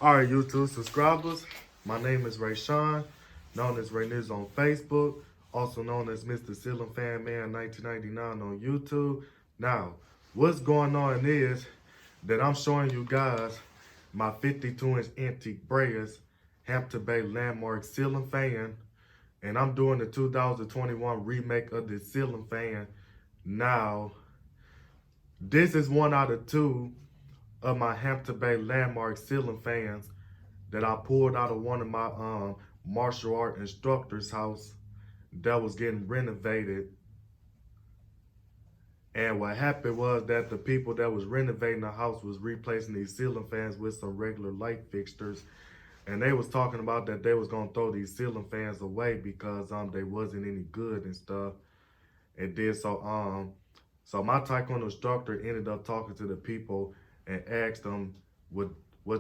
All right, YouTube subscribers. My name is Ray Sean, known as Ray Niz on Facebook, also known as Mr. Ceiling Fan Man 1999 on YouTube. Now, what's going on is that I'm showing you guys my 52-inch antique Breyers Hampton Bay Landmark ceiling fan, and I'm doing the 2021 remake of this ceiling fan. Now, this is one out of two of my Hampton Bay Landmark ceiling fans that I pulled out of one of my martial art instructor's house that was getting renovated. And what happened was that the people that was renovating the house was replacing these ceiling fans with some regular light fixtures. And they was talking about that they was gonna throw these ceiling fans away because they wasn't any good and stuff. And then so my taekwondo instructor ended up talking to the people and asked them what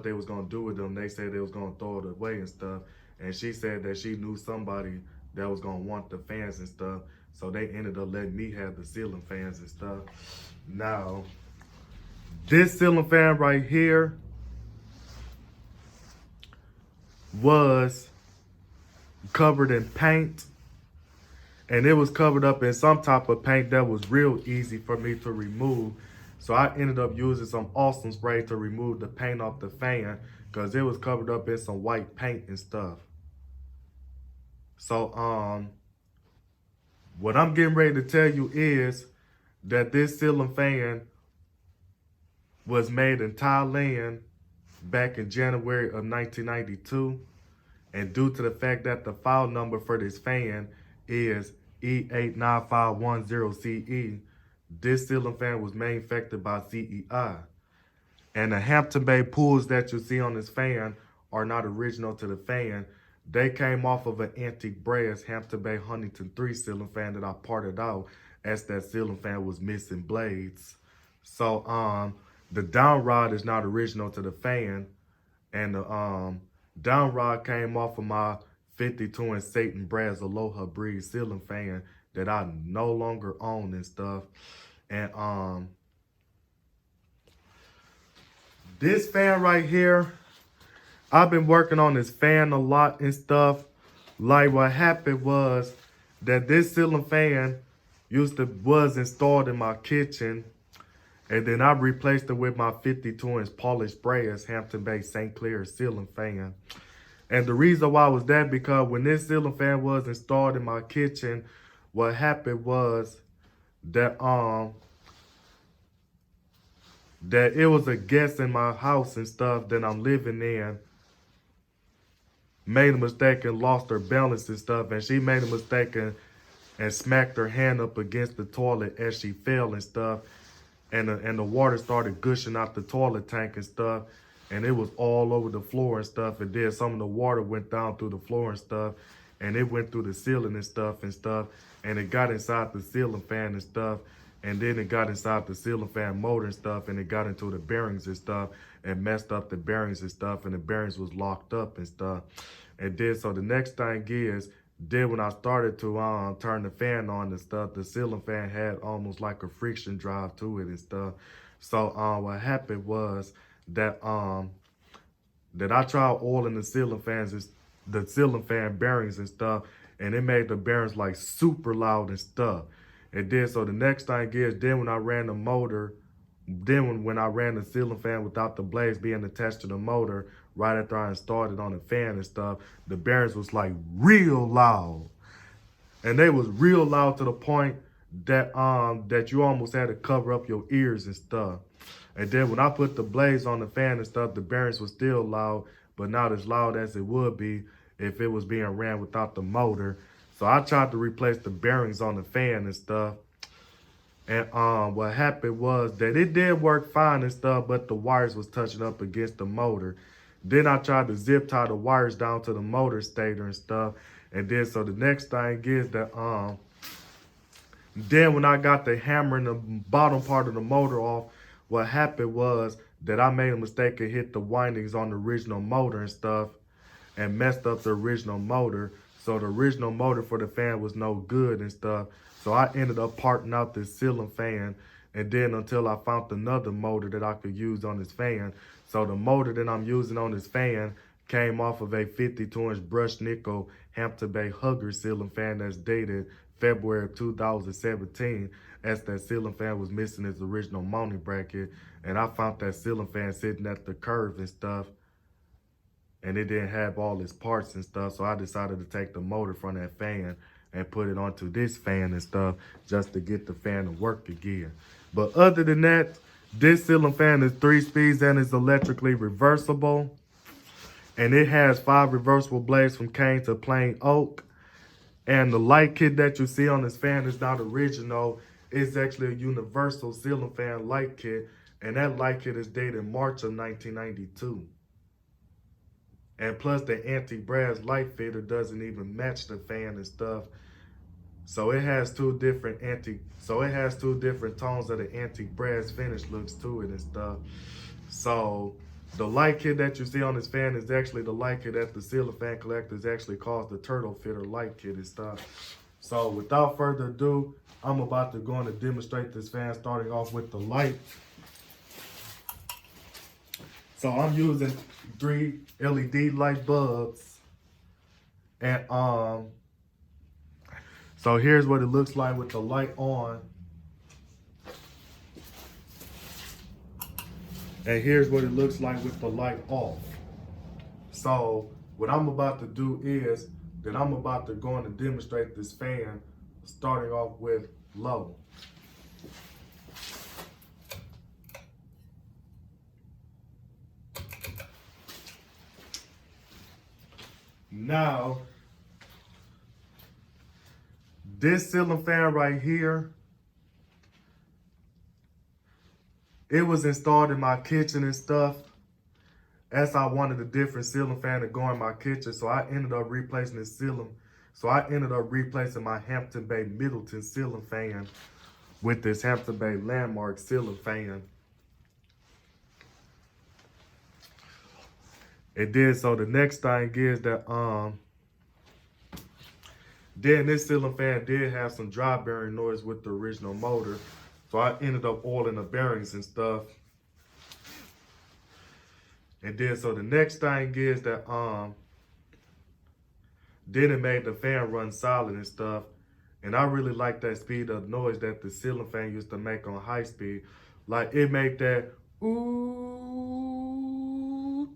they was gonna do with them. They said they was gonna throw it away and stuff. And she said that she knew somebody that was gonna want the fans and stuff. So they ended up letting me have the ceiling fans and stuff. Now, this ceiling fan right here was covered in paint, and it was covered up in some type of paint that was real easy for me to remove. So I ended up using some awesome spray to remove the paint off the fan because it was covered up in some white paint and stuff. So what I'm getting ready to tell you is that this ceiling fan was made in Thailand back in January of 1992. And due to the fact that the file number for this fan is E89510CE, this ceiling fan was manufactured by CEI. And the Hampton Bay pulls that you see on this fan are not original to the fan. They came off of an antique brass Hampton Bay Huntington 3 ceiling fan that I parted out as that ceiling fan was missing blades. So the down rod is not original to the fan, and the down rod came off of my 52-inch Satan Brass Aloha Breeze ceiling fan that I no longer own and stuff. And this fan right here, I've been working on this fan a lot and stuff. Like what happened was that this ceiling fan was installed in my kitchen, and then I replaced it with my 52-inch polished brass Hampton Bay St. Clair ceiling fan. And the reason why was that because when this ceiling fan was installed in my kitchen, what happened was that that it was a guest in my house and stuff that I'm living in made a mistake and lost her balance and stuff, and she made a mistake and smacked her hand up against the toilet as she fell and stuff, and the water started gushing out the toilet tank and stuff, and it was all over the floor and stuff. And then some of the water went down through the floor and stuff, and it went through the ceiling and stuff, and it got inside the ceiling fan and stuff, and then it got inside the ceiling fan motor and stuff, and it got into the bearings and stuff and messed up the bearings and stuff, and the bearings was locked up and stuff. And then so the next thing is, then when I started to turn the fan on and stuff, the ceiling fan had almost like a friction drive to it and stuff. So what happened was that that I tried oiling the ceiling fans, the ceiling fan bearings and stuff, and it made the bearings like super loud and stuff. And then so the next thing is, then when I ran the motor, then when I ran the ceiling fan without the blades being attached to the motor, right after I installed it on the fan and stuff, the bearings was like real loud. And they was real loud to the point that that you almost had to cover up your ears and stuff. And then when I put the blades on the fan and stuff, the bearings was still loud, but not as loud as it would be if it was being ran without the motor. So I tried to replace the bearings on the fan and stuff. And what happened was that it did work fine and stuff, but the wires was touching up against the motor. Then I tried to zip tie the wires down to the motor stator and stuff. And then so the next thing is that then when I got the hammer in the bottom part of the motor off, what happened was that I made a mistake and hit the windings on the original motor and stuff and messed up the original motor. So the original motor for the fan was no good and stuff. So I ended up parting out this ceiling fan, and then until I found another motor that I could use on this fan. So the motor that I'm using on this fan came off of a 52-inch brushed nickel Hampton Bay Hugger ceiling fan that's dated February of 2017, as that ceiling fan was missing its original mounting bracket. And I found that ceiling fan sitting at the curve and stuff, and it didn't have all its parts and stuff. So I decided to take the motor from that fan and put it onto this fan and stuff just to get the fan to work again. But other than that, this ceiling fan is 3 speeds and is electrically reversible. And it has 5 reversible blades from cane to plain oak. And the light kit that you see on this fan is not original. It's actually a universal ceiling fan light kit. And that light kit is dated March of 1992. And plus the anti-brass light fitter doesn't even match the fan and stuff. So it has two different tones of the anti-brass finish looks to it and stuff. So the light kit that you see on this fan is actually the light kit that the ceiling fan collectors actually calls the turtle fitter light kit and stuff. So without further ado, I'm about to go on and demonstrate this fan, starting off with the light. So I'm using 3 LED light bulbs, and so here's what it looks like with the light on, and here's what it looks like with the light off. So what I'm about to do is that I'm about to go on and demonstrate this fan, starting off with low. Now, this ceiling fan right here, it was installed in my kitchen and stuff, as I wanted a different ceiling fan to go in my kitchen. So I ended up replacing this ceiling. So I ended up replacing my Hampton Bay Middleton ceiling fan with this Hampton Bay Landmark ceiling fan. It did. So the next thing is that then this ceiling fan did have some dry bearing noise with the original motor. So I ended up oiling the bearings and stuff. And then so the next thing is that then it made the fan run solid and stuff. And I really like that speed of noise that the ceiling fan used to make on high speed. Like it made that ooh,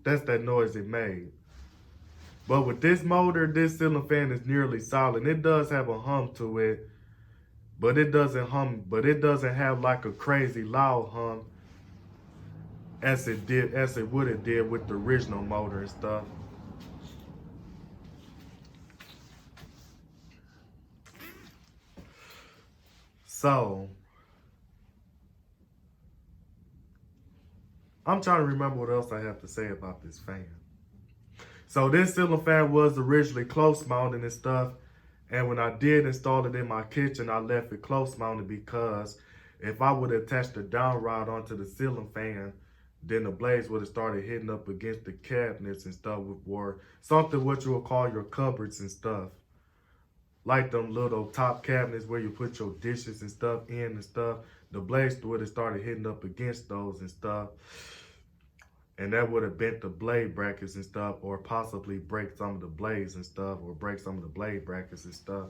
that's that noise it made. But with this motor, this ceiling fan is nearly solid. It does have a hum to it, but it doesn't have like a crazy loud hum as it would have did with the original motor and stuff. So I'm trying to remember what else I have to say about this fan. So this ceiling fan was originally close mounted and stuff. And when I did install it in my kitchen, I left it close mounted because if I would have attached the down rod onto the ceiling fan, then the blades would have started hitting up against the cabinets and stuff, or something what you would call your cupboards and stuff. Like them little top cabinets where you put your dishes and stuff in and stuff. The blades would have started hitting up against those and stuff. And that would have bent the blade brackets and stuff, or possibly break some of the blades and stuff, or break some of the blade brackets and stuff.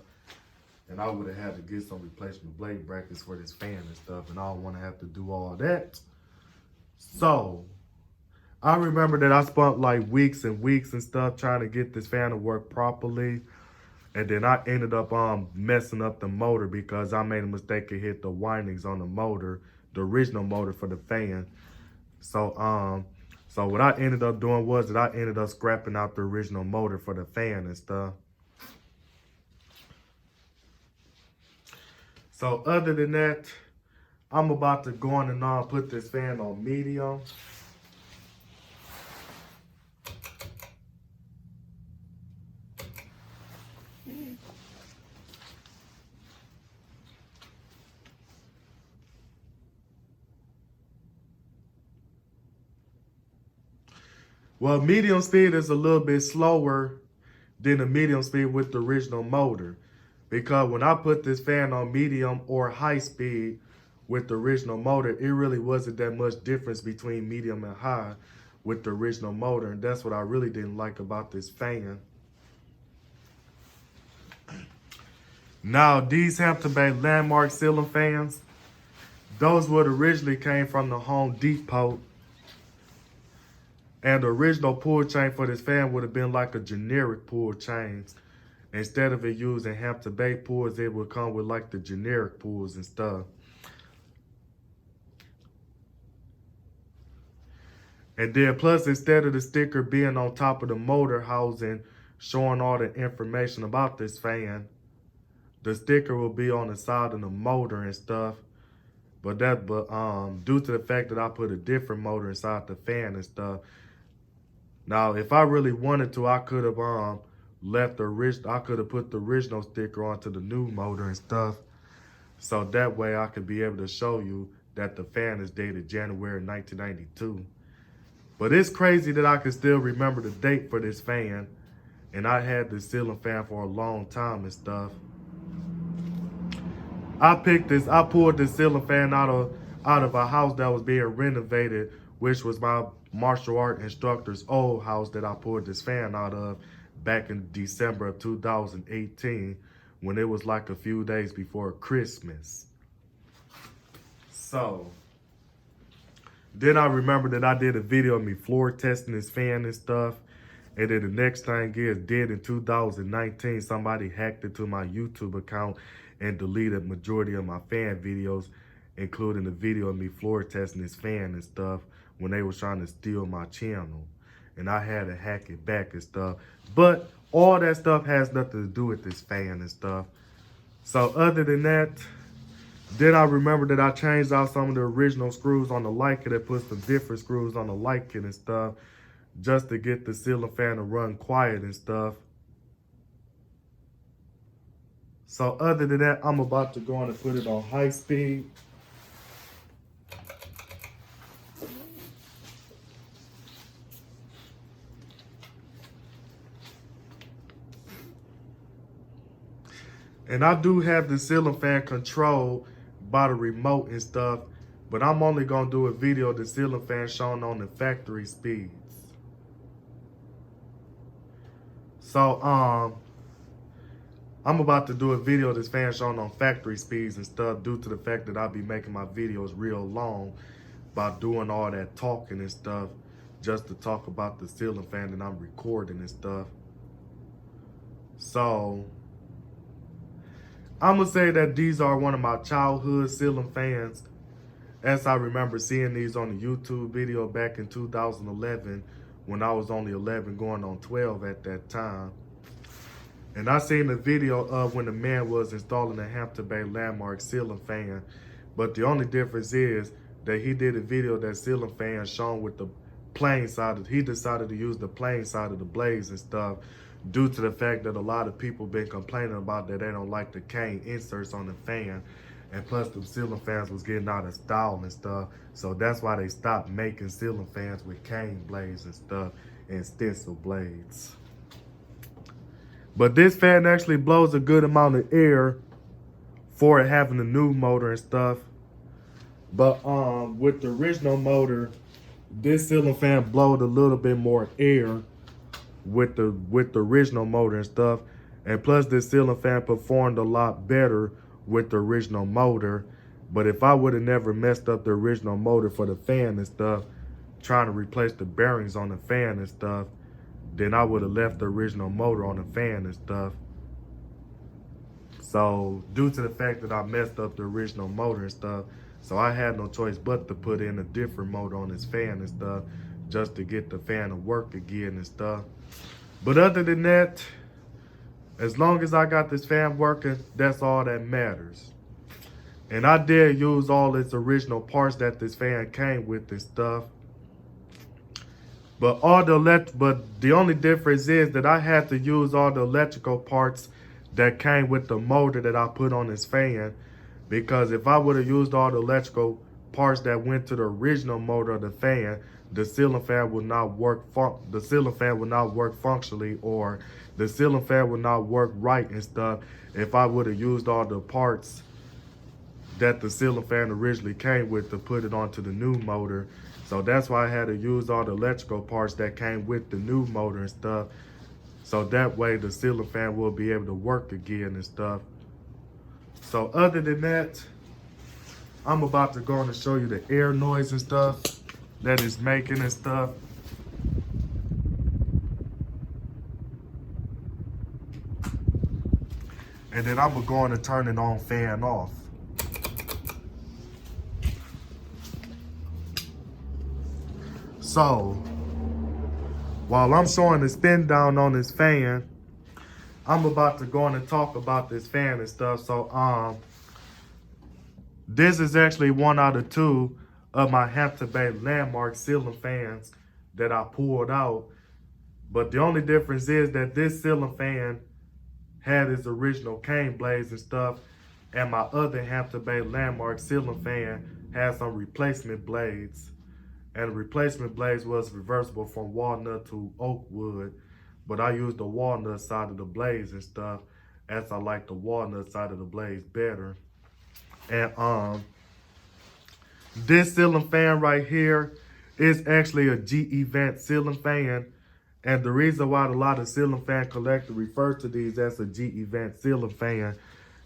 And I would have had to get some replacement blade brackets for this fan and stuff, and I don't want to have to do all that. So I remember that I spent like weeks and weeks and stuff trying to get this fan to work properly. And then I ended up messing up the motor because I made a mistake and hit the windings on the motor, the original motor for the fan. So what I ended up doing was that I ended up scrapping out the original motor for the fan and stuff. So other than that, I'm about to go on and put this fan on medium. Well, medium speed is a little bit slower than the medium speed with the original motor. Because when I put this fan on medium or high speed with the original motor, it really wasn't that much difference between medium and high. with the original motor, and that's what I really didn't like about this fan. Now, these Hampton Bay Landmark ceiling fans, those would originally came from the Home Depot. And the original pull chain for this fan would have been like a generic pull chains. Instead of it using Hampton Bay pulls, it would come with like the generic pulls and stuff. And then plus, instead of the sticker being on top of the motor housing, showing all the information about this fan, the sticker will be on the side of the motor and stuff. But due to the fact that I put a different motor inside the fan and stuff. Now, if I really wanted to, I could have I could have put the original sticker onto the new motor and stuff. So that way I could be able to show you that the fan is dated January 1992. But it's crazy that I can still remember the date for this fan. And I had this ceiling fan for a long time and stuff. I pulled this ceiling fan out of a house that was being renovated, which was my martial art instructor's old house that I pulled this fan out of back in December of 2018, when it was like a few days before Christmas. So then I remember that I did a video of me floor testing this fan and stuff. And then the next thing is, in 2019, somebody hacked into my YouTube account and deleted majority of my fan videos, including the video of me floor testing this fan and stuff when they were trying to steal my channel. And I had to hack it back and stuff. But all that stuff has nothing to do with this fan and stuff. So other than that, then I remember that I changed out some of the original screws on the light kit and put some different screws on the light kit and stuff, just to get the ceiling fan to run quiet and stuff. So other than that, I'm about to go on and put it on high speed. And I do have the ceiling fan controlled by the remote and stuff, but I'm only gonna do a video of the ceiling fan shown on the factory speeds. So I'm about to do a video of this fan shown on factory speeds and stuff, due to the fact that I'll be making my videos real long by doing all that talking and stuff, just to talk about the ceiling fan that I'm recording and stuff. So I'm gonna say that these are one of my childhood ceiling fans, as I remember seeing these on the YouTube video back in 2011, when I was only 11 going on 12 at that time. And I seen the video of when the man was installing a Hampton Bay Landmark ceiling fan. But the only difference is that he did a video of that ceiling fan shown with the plain side. He decided to use the plain side of the blades and stuff, due to the fact that a lot of people been complaining about that they don't like the cane inserts on the fan. And plus the ceiling fans was getting out of style and stuff. So that's why they stopped making ceiling fans with cane blades and stuff and stencil blades. But this fan actually blows a good amount of air for it having a new motor and stuff. But with the original motor, this ceiling fan blowed a little bit more air with the original motor and stuff. And plus this ceiling fan performed a lot better with the original motor. But if I would have never messed up the original motor for the fan and stuff, trying to replace the bearings on the fan and stuff, then I would have left the original motor on the fan and stuff. So due to the fact that I messed up the original motor and stuff, so I had no choice but to put in a different motor on this fan and stuff, just to get the fan to work again and stuff. But other than that, as long as I got this fan working, that's all that matters. And I did use all its original parts that this fan came with and stuff. But the only difference is that I had to use all the electrical parts that came with the motor that I put on this fan, because if I would have used all the electrical parts that went to the original motor of the fan, the ceiling fan would not work. The ceiling fan would not work functionally, or the ceiling fan would not work right and stuff if I would have used all the parts that the ceiling fan originally came with to put it onto the new motor. So that's why I had to use all the electrical parts that came with the new motor and stuff. So that way the ceiling fan will be able to work again and stuff. So other than that, I'm about to go on and show you the air noise and stuff that it's making and stuff. And then I'm going to turn it on fan off. So, while I'm showing the spin down on this fan, I'm about to go on and talk about this fan and stuff. So, this is actually one out of two of my Hampton Bay Landmark ceiling fans that I pulled out. But the only difference is that this ceiling fan had its original cane blades and stuff, and my other Hampton Bay Landmark ceiling fan had some replacement blades. And the replacement blades was reversible from walnut to oak wood, but I used the walnut side of the blades and stuff, as I like the walnut side of the blades better. And this ceiling fan right here is actually a GE Vent ceiling fan. And the reason why a lot of ceiling fan collectors refer to these as a GE Vent ceiling fan,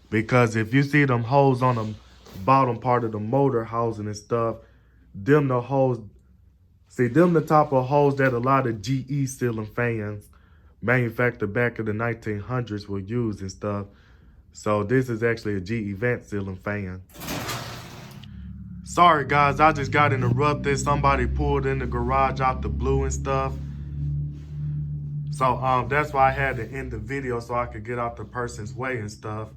because if you see them holes on the bottom part of the motor housing and stuff, them the holes, see them the type of holes that a lot of GE ceiling fans manufactured back in the 1900s will use and stuff. So this is actually a GE Vent ceiling fan. Sorry guys, I just got interrupted. Somebody pulled in the garage out the blue and stuff. So that's why I had to end the video so I could get out the person's way and stuff.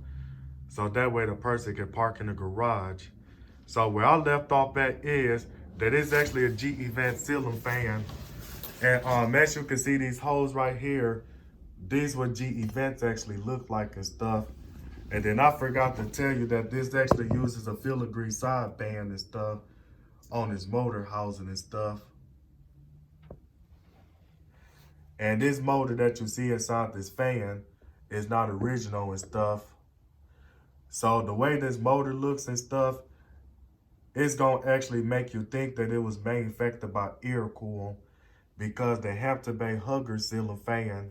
So that way the person can park in the garage. So where I left off at is that it's actually a GE Vent ceiling fan. And as you can see these holes right here, these what GE Vents actually look like and stuff. And then I forgot to tell you that this actually uses a filigree sideband and stuff on its motor housing and stuff. And this motor that you see inside this fan is not original and stuff. So the way this motor looks and stuff, it's gonna actually make you think that it was manufactured by Aircool, because the Hampton Bay Hugger ceiling fan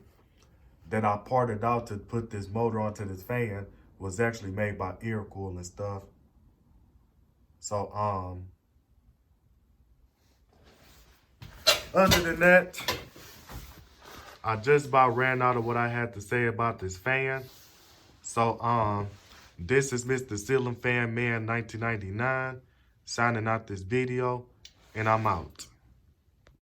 that I parted out to put this motor onto this fan was actually made by Aircool and stuff. So other than that, I just about ran out of what I had to say about this fan. So this is Mr. Ceiling Fan Man 1999 signing out this video, and I'm out.